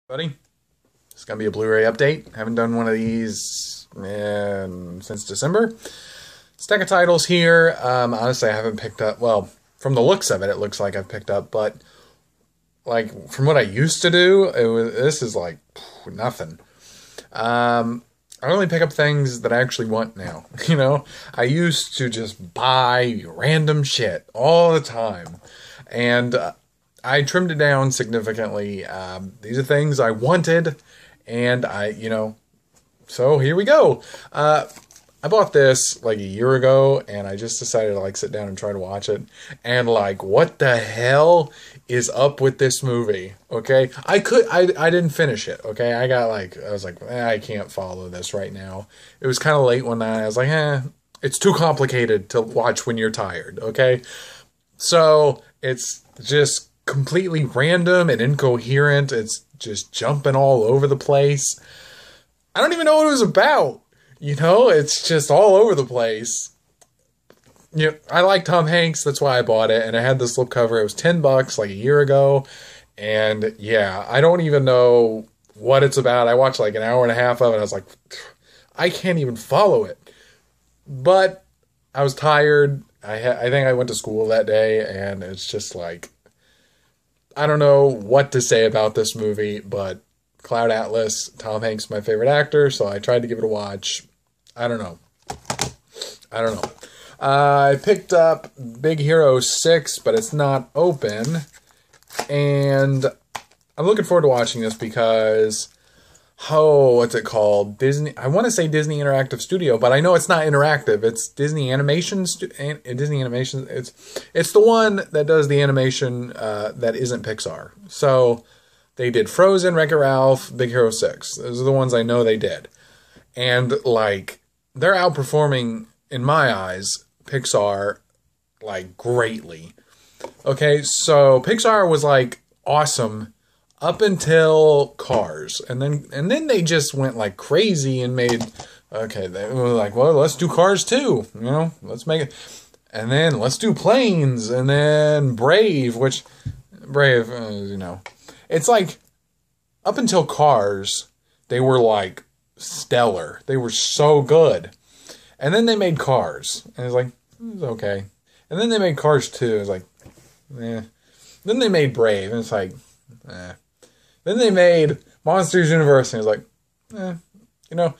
Buddy, it's gonna be a Blu Ray update. Haven't done one of these since December. Stack of titles here. Honestly, I haven't picked up. Well, from the looks of it, it looks like I've picked up, but like from what I used to do, this is like nothing. I only pick up things that I actually want now. You know, I used to just buy random shit all the time, and I trimmed it down significantly. These are things I wanted, and so here we go. I bought this like a year ago, and I just decided to like sit down and try to watch it. And like, what the hell is up with this movie? Okay, I didn't finish it. Okay, I was like, I can't follow this right now. It was kind of late one night. I was like, it's too complicated to watch when you're tired. Okay, so it's just completely random and incoherent. It's just jumping all over the place. I don't even know what it was about. You know, it's just all over the place. You know, I like Tom Hanks, that's why I bought it, and I had this slipcover. It was $10 like a year ago, and yeah, I don't even know what it's about. I watched like an hour and a half of it, and I was like, I can't even follow it. But I was tired. I think I went to school that day, and it's just like, I don't know what to say about this movie, but Cloud Atlas, Tom Hanks, my favorite actor, so I tried to give it a watch. I don't know. I picked up Big Hero 6, but it's not open, and I'm looking forward to watching this because, what's it called? Disney. I want to say Disney Interactive Studio, but I know it's not interactive. It's Disney Animation. Disney Animation. It's the one that does the animation that isn't Pixar. So they did Frozen, Wreck-It Ralph, Big Hero 6. Those are the ones I know they did, and like they're outperforming in my eyes Pixar like greatly. Okay, so Pixar was like awesome up until Cars, and then they just went like crazy and made, they were like, well, let's do Cars too, you know, let's make it, and then let's do Planes, and then Brave, you know, it's like up until Cars they were like stellar, they were so good, and then they made Cars, and it's like, it's okay, and then they made Cars 2, it's like, then they made Brave, and it's like, Then they made Monsters University. And it's like, you know,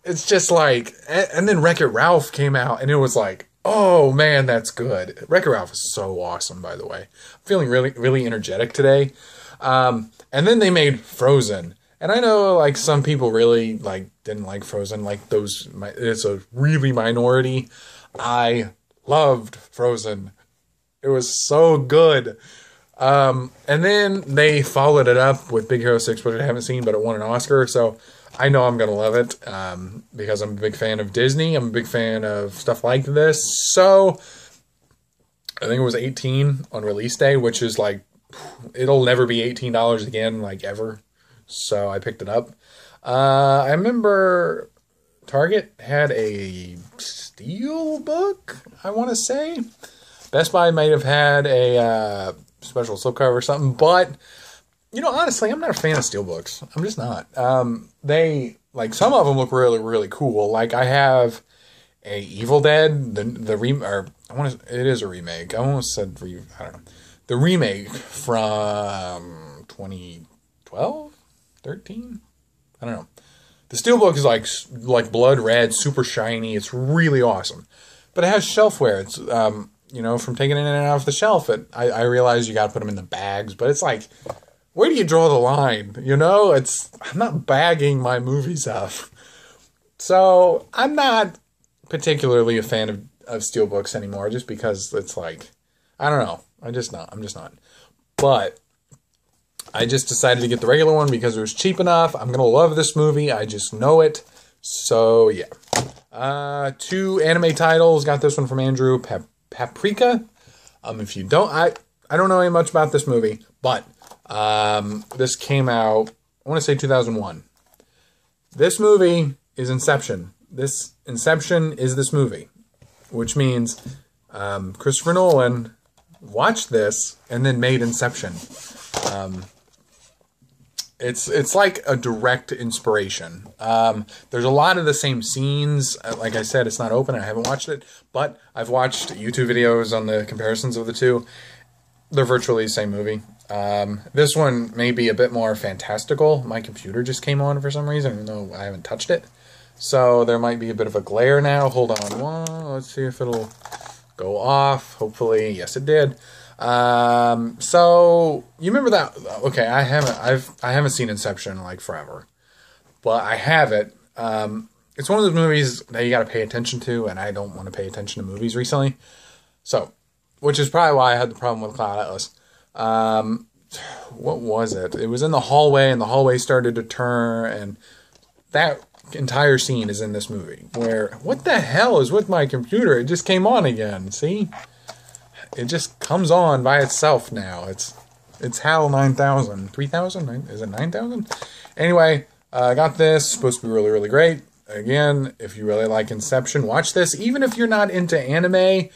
it's just like, and then Wreck-It Ralph came out, and it was like, oh man, that's good. Wreck-It Ralph is so awesome, by the way. I'm feeling really, really energetic today. And then they made Frozen. And I know, like, some people really, like, didn't like Frozen. Like, it's a really minority. I loved Frozen. It was so good. And then they followed it up with Big Hero 6, which I haven't seen, but it won an Oscar, so I know I'm going to love it, because I'm a big fan of Disney, I'm a big fan of stuff like this, so I think it was $18 on release day, which is like, it'll never be $18 again, like, ever, so I picked it up. I remember Target had a Steelbook, I want to say. Best Buy might have had a special slipcover or something, but you know, honestly, I'm not a fan of steelbooks. I'm just not. They, like, some of them look really, really cool. Like, I have a Evil Dead, it is a remake. I almost said I don't know, the remake from 2012, 13. I don't know. The steelbook is like blood red, super shiny. It's really awesome, but it has shelfware. It's you know, from taking it in and out of the shelf, I realize you got to put them in the bags, but it's like, where do you draw the line? You know, I'm not bagging my movies up. So I'm not particularly a fan of steelbooks anymore, just because it's like, I don't know. I'm just not. But I just decided to get the regular one because it was cheap enough. I'm going to love this movie. I just know it. So yeah. 2 anime titles. Got this one from Andrew. Paprika. If you don't, I don't know any much about this movie, but this came out, I want to say 2001. This movie is Inception. Inception is this movie, which means Christopher Nolan watched this and then made Inception. It's like a direct inspiration. There's a lot of the same scenes. Like I said, it's not open. I haven't watched it, but I've watched YouTube videos on the comparisons of the two. They're virtually the same movie. This one may be a bit more fantastical. My computer just came on for some reason, even though I haven't touched it. So there might be a bit of a glare now. Hold on. Well, let's see if it'll go off. Hopefully, yes, it did. So you remember that? Okay, I haven't seen Inception in like forever, but I have it. It's one of those movies that you got to pay attention to, and I don't want to pay attention to movies recently. So, which is probably why I had the problem with Cloud Atlas. What was it? It was in the hallway, and the hallway started to turn, and that entire scene is in this movie. Where, what the hell is with my computer? It just came on again. See? It just comes on by itself now. It's HAL 9000. 3000? Is it 9000? Anyway, I got this. Supposed to be really, really great. Again, if you really like Inception, watch this. Even if you're not into anime,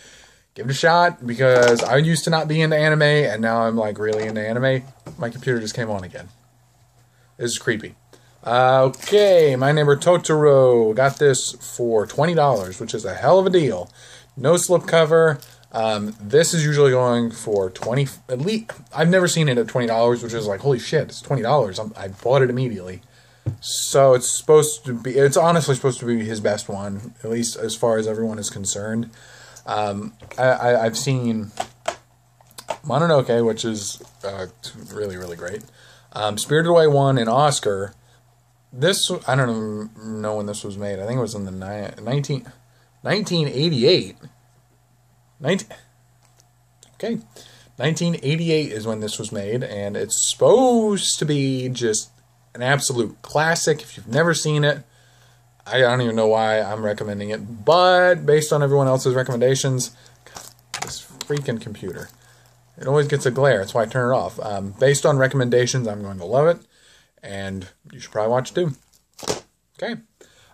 give it a shot. Because I used to not be into anime, and now I'm like really into anime. My computer just came on again. This is creepy. Okay, My Neighbor Totoro. Got this for $20, which is a hell of a deal. No slipcover. This is usually going for $20, at least. I've never seen it at $20, which is like, holy shit, it's $20. I bought it immediately. So it's honestly supposed to be his best one, at least as far as everyone is concerned. I've seen Mononoke, which is really, really great. Spirited Away won an Oscar. This, I don't know when this was made. I think it was in the 1988. 1988 is when this was made, and it's supposed to be just an absolute classic. If you've never seen it, I don't even know why I'm recommending it, but based on everyone else's recommendations, this freaking computer, it always gets a glare. That's why I turn it off. Based on recommendations, I'm going to love it, and you should probably watch it too. Okay.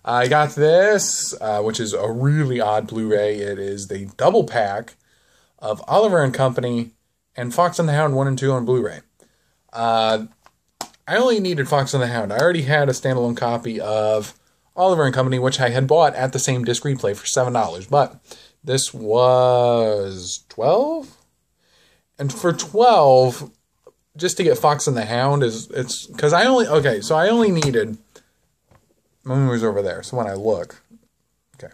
I got this, which is a really odd Blu Ray. It is the double pack of Oliver and Company and Fox and the Hound 1 and 2 on Blu Ray. I only needed Fox and the Hound. I already had a standalone copy of Oliver and Company, which I had bought at the same disc replay for $7. But this was $12? And for $12, just to get Fox and the Hound it's because I only needed. My movie's over there, so when I look, okay,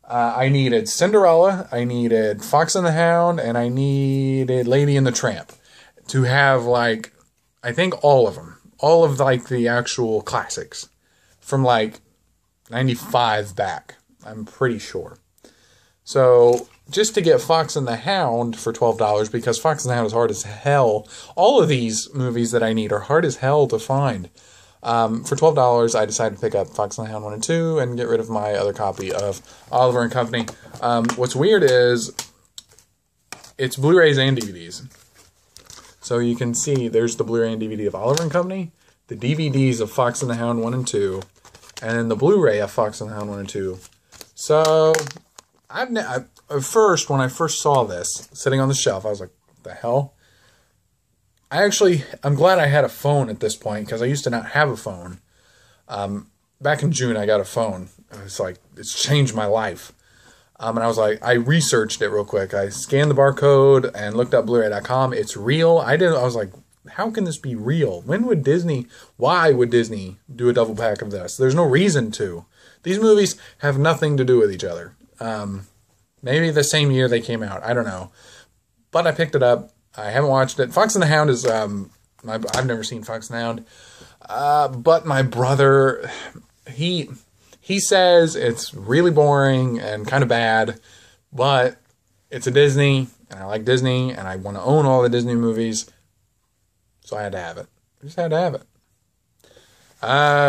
I needed Cinderella, I needed Fox and the Hound, and I needed Lady and the Tramp to have, like, I think all of them, all of like the actual classics from like 95 back. I'm pretty sure. So just to get Fox and the Hound for $12, because Fox and the Hound is hard as hell. All of these movies that I need are hard as hell to find. For $12, I decided to pick up Fox and the Hound 1 and 2 and get rid of my other copy of Oliver and Company. What's weird is it's Blu-rays and DVDs. So you can see there's the Blu-ray and DVD of Oliver and Company, the DVDs of Fox and the Hound 1 and 2, and then the Blu-ray of Fox and the Hound 1 and 2. So at first, when I first saw this sitting on the shelf, I was like, what the hell? I'm glad I had a phone at this point, because I used to not have a phone. Back in June, I got a phone. It's like, it's changed my life. And I was like, I researched it real quick. I scanned the barcode and looked up Blu-ray.com. It's real. I was like, how can this be real? Why would Disney do a double pack of this? There's no reason to. These movies have nothing to do with each other. Maybe the same year they came out. I don't know. But I picked it up. I haven't watched it. Fox and the Hound is, I've never seen Fox and the Hound. But my brother, he says it's really boring and kind of bad, but it's a Disney, and I like Disney, and I want to own all the Disney movies, so I had to have it. I just had to have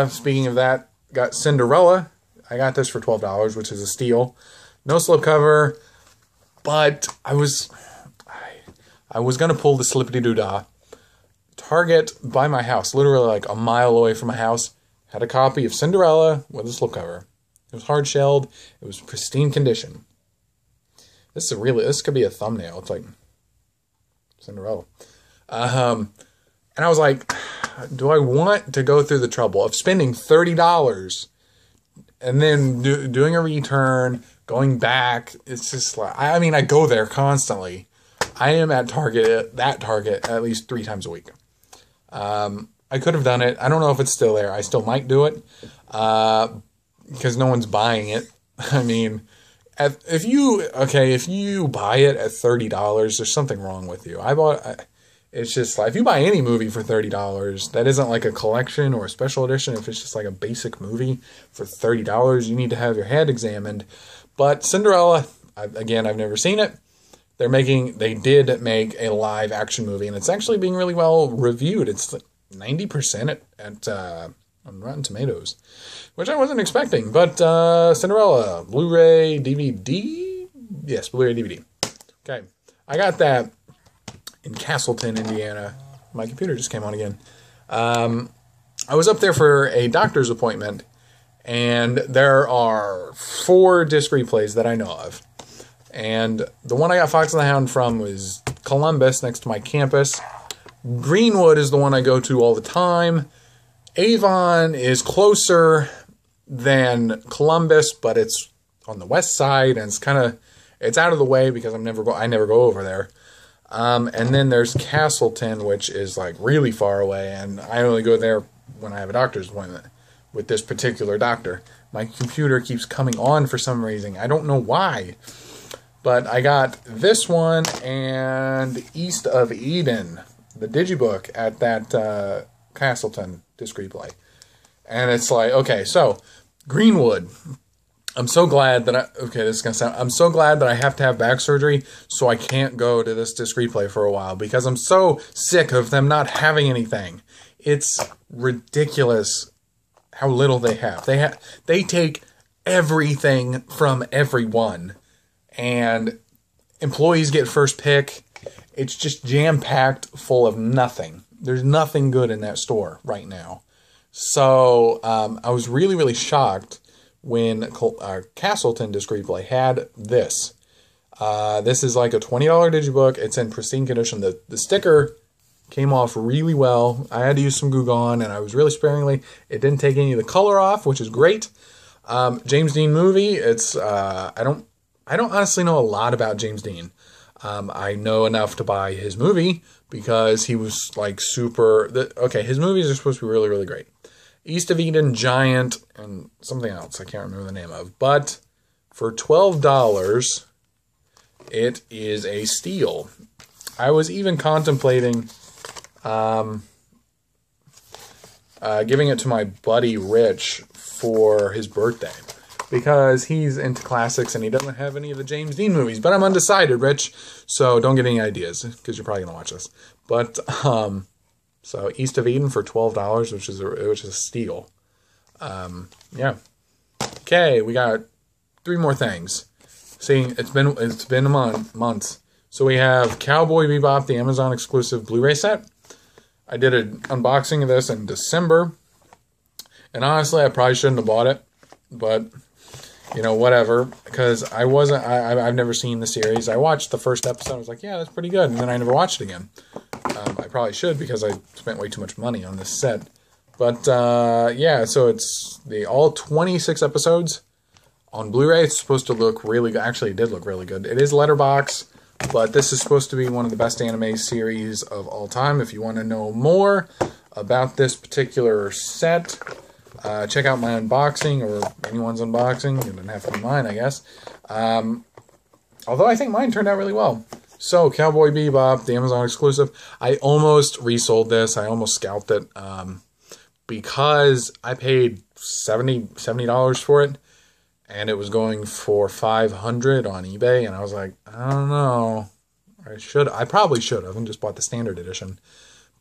it. Speaking of that, got Cinderella. I got this for $12, which is a steal. No slipcover, but I was going to pull the slippity-doo-dah. Target by my house, literally like a mile away from my house, had a copy of Cinderella with a slipcover. It was hard-shelled. It was pristine condition. This could be a thumbnail. It's like Cinderella. And I was like, do I want to go through the trouble of spending $30 and then doing a return, going back? It's just like, I mean, I go there constantly. I am at that Target at least 3 times a week. I could have done it. I don't know if it's still there. I still might do it because no one's buying it. I mean, if you buy it at $30, there's something wrong with you. It's just like, if you buy any movie for $30, that isn't like a collection or a special edition. If it's just like a basic movie for $30, you need to have your head examined. But Cinderella, I've never seen it. They did make a live action movie, and it's actually being really well reviewed. It's 90% on Rotten Tomatoes, which I wasn't expecting. But Cinderella, Blu Ray DVD? Yes, Blu Ray DVD. Okay, I got that in Castleton, Indiana. My computer just came on again. I was up there for a doctor's appointment, and there are 4 disc replays that I know of. And the one I got Fox and the Hound from was Columbus, next to my campus. Greenwood is the one I go to all the time. Avon is closer than Columbus, but it's on the west side, and it's out of the way because I never go over there. And then there's Castleton, which is like really far away, and I only go there when I have a doctor's appointment with this particular doctor. My computer keeps coming on for some reason. I don't know why. But I got this one and East of Eden, the digibook at that Castleton disc replay. And it's like, okay, so Greenwood. I'm so glad that I'm so glad that I have to have back surgery, so I can't go to this disc replay for a while because I'm so sick of them not having anything. It's ridiculous how little they have. They take everything from everyone. And employees get first pick. It's just jam-packed full of nothing. There's nothing good in that store right now. So I was really, really shocked when Castleton Disc Replay had this. This is like a $20 digibook. It's in pristine condition. The sticker came off really well. I had to use some Goo Gone, and I was really sparingly. It didn't take any of the color off, which is great. James Dean movie. It's I don't honestly know a lot about James Dean. I know enough to buy his movie because he was like his movies are supposed to be really, really great. East of Eden, Giant, and something else I can't remember the name of. But for $12, it is a steal. I was even contemplating giving it to my buddy Rich for his birthday, because he's into classics and he doesn't have any of the James Dean movies. But I'm undecided, Rich, so don't get any ideas, because you're probably going to watch this. But, so East of Eden for $12, which is a steal. Yeah. Okay, we got 3 more things. See, it's been a month. So we have Cowboy Bebop, the Amazon exclusive Blu-ray set. I did an unboxing of this in December. And honestly, I probably shouldn't have bought it. But, you know, whatever. Because I've never seen the series. I watched the first episode. I was like, yeah, that's pretty good. And then I never watched it again. I probably should, because I spent way too much money on this set. But, yeah, so it's all 26 episodes on Blu-ray. It's supposed to look really good. Actually, it did look really good. It is letterbox, but this is supposed to be one of the best anime series of all time. If you want to know more about this particular set, check out my unboxing, or anyone's unboxing. It doesn't have to be mine, I guess. Although I think mine turned out really well. So, Cowboy Bebop, the Amazon exclusive. I almost resold this. I almost scalped it. Because I paid $70 for it. And it was going for $500 on eBay. And I was like, I don't know. I probably should have and just bought the standard edition.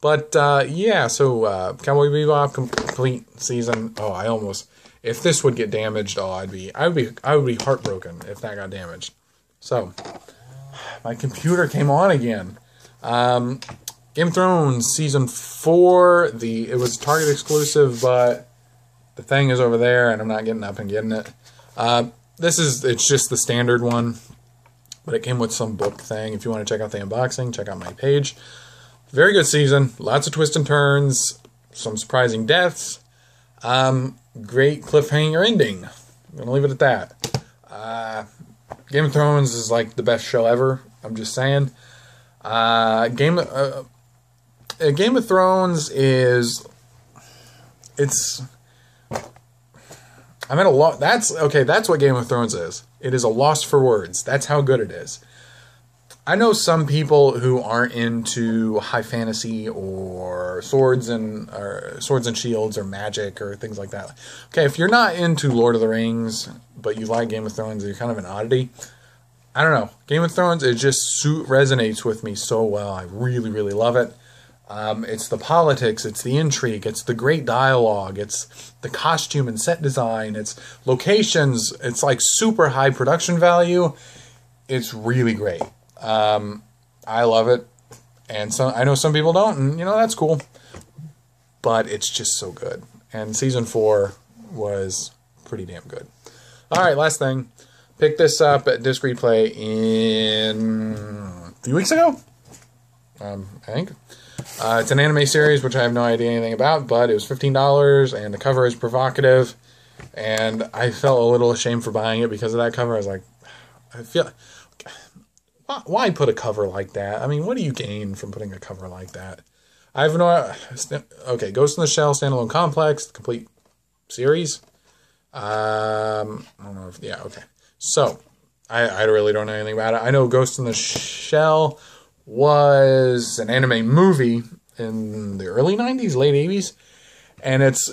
But, yeah, so, Cowboy Bebop, complete season. Oh, if this would get damaged, I would be heartbroken if that got damaged. So, my computer came on again. Game of Thrones Season 4, it was Target exclusive, but the thing is over there, and I'm not getting up and getting it. It's just the standard one, but it came with some book thing. If you want to check out the unboxing, check out my page. very good season. Lots of twists and turns. Some surprising deaths. Great cliffhanger ending. I'm going to leave it at that. Game of Thrones is like the best show ever. I'm just saying. Game of Thrones is... I'm at a loss. That's what Game of Thrones is. It is a loss for words. That's how good it is. I know some people who aren't into high fantasy or swords and shields or magic or things like that. Okay, if you're not into Lord of the Rings, but you like Game of Thrones, you're kind of an oddity. I don't know. Game of Thrones, it just resonates with me so well. I really, really love it. It's the politics, it's the intrigue, it's the great dialogue, it's the costume and set design, it's locations, it's like super high production value. It's really great. I love it, and I know some people don't, and that's cool, but it's just so good. And season 4 was pretty damn good. Alright, last thing. Picked this up at Disc Replay a few weeks ago, I think. It's an anime series, which I have no idea anything about, but it was $15, and the cover is provocative, and I felt a little ashamed for buying it because of that cover. I was like, why put a cover like that? I mean, what do you gain from putting a cover like that? I have no... Okay, Ghost in the Shell Standalone Complex, the complete series. I don't know if... Yeah, okay. So, I really don't know anything about it. I know Ghost in the Shell was an anime movie in the early 90s, late 80s. And it's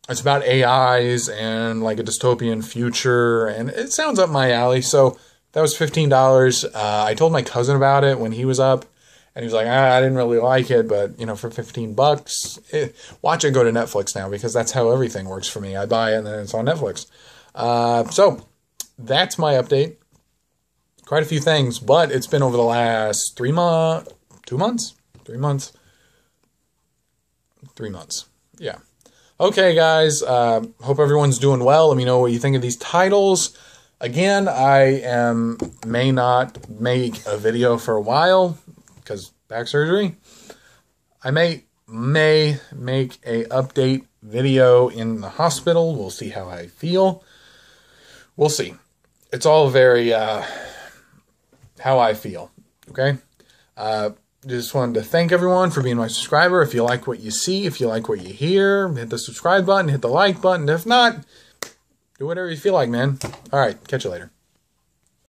about AIs and like a dystopian future. And it sounds up my alley, so... That was $15. I told my cousin about it when he was up, and he was like, I didn't really like it, but, for $15, watch it go to Netflix now, because that's how everything works for me. I buy it, and then it's on Netflix. So, that's my update. Quite a few things, but it's been over the last 3 months, 2 months? 3 months? 3 months, yeah. Okay, guys, hope everyone's doing well. Let me know what you think of these titles. Again, I may not make a video for a while because back surgery. I may make a update video in the hospital. We'll see how I feel. We'll see. It's all very how I feel. Okay. Just wanted to thank everyone for being my subscriber. If you like what you see, if you like what you hear, hit the subscribe button, hit the like button. If not, do whatever you feel like, man. All right, catch you later.